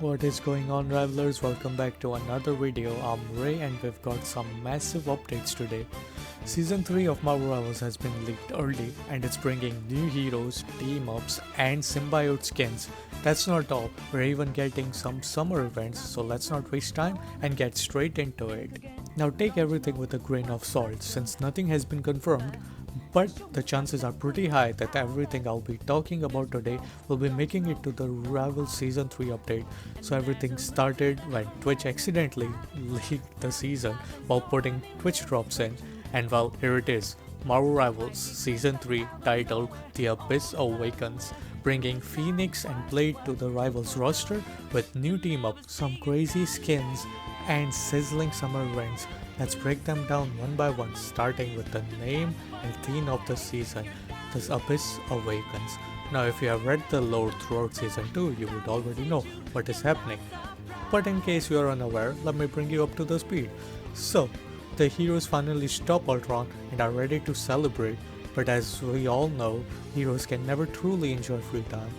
What is going on, Ravelers? Welcome back to another video. I'm Ray and we've got some massive updates today. Season 3 of Marvel Rivals has been leaked early and it's bringing new heroes, team-ups and symbiote skins. That's not all, we're even getting some summer events, so let's not waste time and get straight into it. Now take everything with a grain of salt since nothing has been confirmed, but the chances are pretty high that everything I'll be talking about today will be making it to the Rival Season 3 update. So everything started when Twitch accidentally leaked the season while putting Twitch drops in, and well, here it is, Marvel Rivals Season 3 titled The Abyss Awakens, bringing Phoenix and Blade to the Rivals roster with new team-up, some crazy skins and sizzling summer events. Let's break them down one by one, starting with the name and theme of the season, The Abyss Awakens. Now if you have read the lore throughout Season 2, you would already know what is happening. But in case you are unaware, let me bring you up to the speed. So, the heroes finally stop Ultron and are ready to celebrate, but as we all know, heroes can never truly enjoy free time.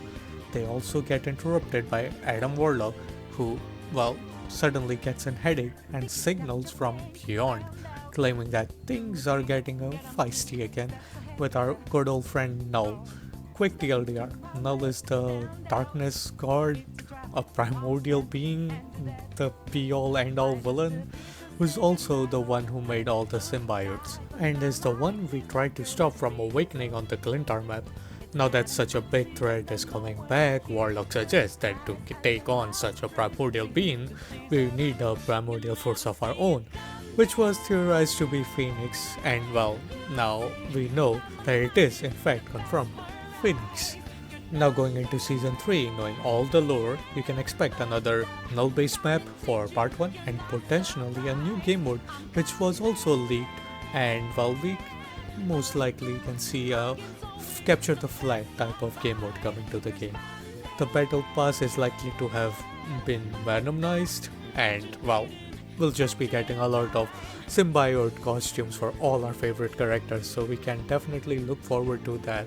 They also get interrupted by Adam Warlock, who, well, suddenly gets a headache and signals from beyond, claiming that things are getting feisty again with our good old friend Null. Quick TLDR, Null is the darkness god, a primordial being, the be-all end-all villain, who's also the one who made all the symbiotes, and is the one we tried to stop from awakening on the Glintar map. Now that such a big threat is coming back, Warlock suggests that to take on such a primordial being, we need a primordial force of our own, which was theorized to be Phoenix, and well, now we know that it is in fact confirmed, Phoenix. Now going into Season 3, knowing all the lore, you can expect another null-based map for Part 1 and potentially a new game mode which was also leaked, and well, we most likely can see a capture the flag type of game mode coming to the game. The battle pass is likely to have been Venomized, and well, we'll just be getting a lot of symbiote costumes for all our favorite characters, so we can definitely look forward to that.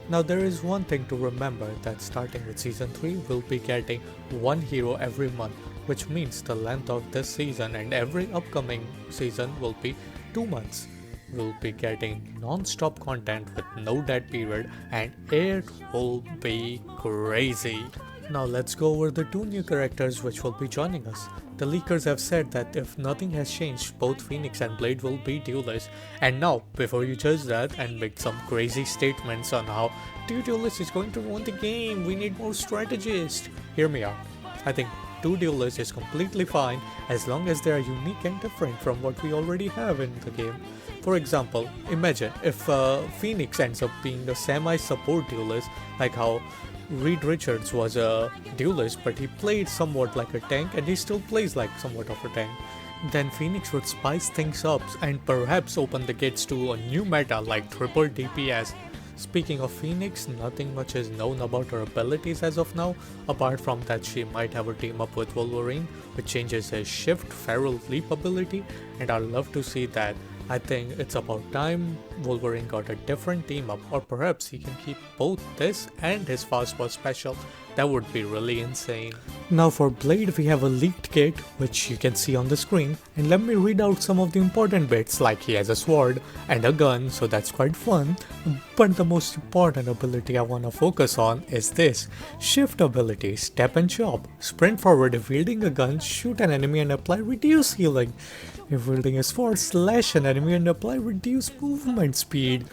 Now there is one thing to remember, that starting with Season 3 we'll be getting one hero every month, which means the length of this season and every upcoming season will be 2 months. We'll be getting non-stop content with no dead period and it will be crazy. Now let's go over the 2 new characters which will be joining us. The leakers have said that if nothing has changed, both Phoenix and Blade will be duelists. And now, before you judge that and make some crazy statements on how two duelists is going to ruin the game, we need more strategists, hear me out. I think 2 duelists is completely fine as long as they are unique and different from what we already have in the game. For example, imagine if Phoenix ends up being a semi-support duelist, like how Reed Richards was a duelist but he played somewhat like a tank and he still plays like somewhat of a tank. Then Phoenix would spice things up and perhaps open the gates to a new meta like triple DPS. Speaking of Phoenix, nothing much is known about her abilities as of now, apart from that she might have a team up with Wolverine, which changes his Shift Feral Leap ability, and I'd love to see that. I think it's about time Wolverine got a different team up, or perhaps he can keep both this and his Fast Pass special. That would be really insane. Now for Blade we have a leaked kit which you can see on the screen, and let me read out some of the important bits, like he has a sword and a gun, so that's quite fun. But the most important ability I want to focus on is this shift ability, step and chop, sprint forward if wielding a gun, shoot an enemy and apply reduce healing. If wielding a sword, slash an enemy and apply reduced movement speed.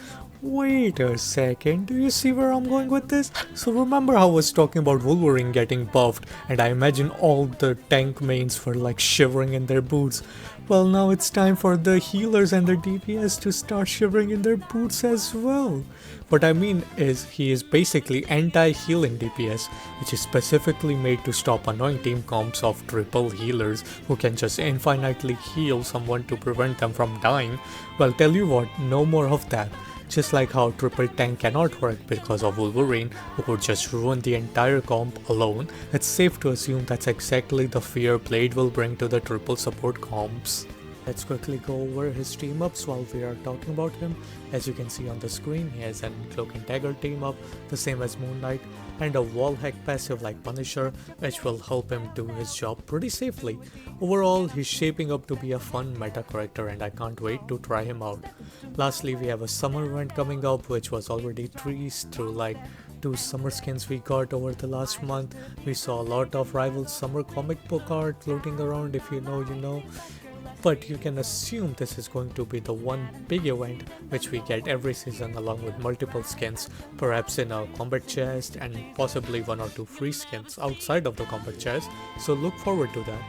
Wait a second, do you see where I'm going with this? So remember how I was talking about Wolverine getting buffed and I imagine all the tank mains were like shivering in their boots. Well, now it's time for the healers and the DPS to start shivering in their boots as well. What I mean is he is basically anti-healing DPS, which is specifically made to stop annoying team comps of triple healers who can just infinitely heal someone to prevent them from dying. Well, tell you what, no more of that. Just like how triple tank cannot work because of Wolverine, who could just ruin the entire comp alone, it's safe to assume that's exactly the fear Blade will bring to the triple support comps. Let's quickly go over his team ups while we are talking about him. As you can see on the screen, he has an Cloak and Dagger team up, the same as Moon Knight, and a wall hack passive like Punisher, which will help him do his job pretty safely. Overall, he's shaping up to be a fun meta character and I can't wait to try him out. Lastly, we have a summer event coming up which was already teased through like 2 summer skins we got over the last month. We saw a lot of rival summer comic book art floating around. If you know, you know. But you can assume this is going to be the one big event which we get every season along with multiple skins, perhaps in a combat chest and possibly 1 or 2 free skins outside of the combat chest, so look forward to that.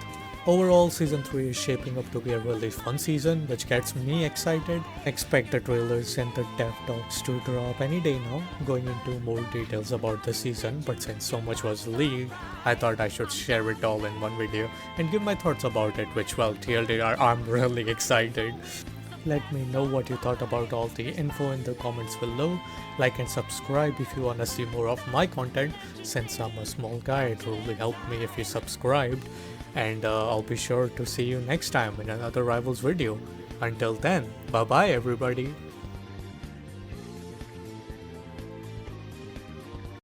Overall, Season 3 is shaping up to be a really fun season, which gets me excited. Expect the trailers and the dev talks to drop any day now, going into more details about the season, but since so much was leaked, I thought I should share it all in one video and give my thoughts about it, which, well, TLDR, I'm really excited. Let me know what you thought about all the info in the comments below. Like and subscribe if you wanna see more of my content. Since I'm a small guy, it really helped me if you subscribed. And I'll be sure to see you next time in another Rivals video. Until then, bye bye everybody.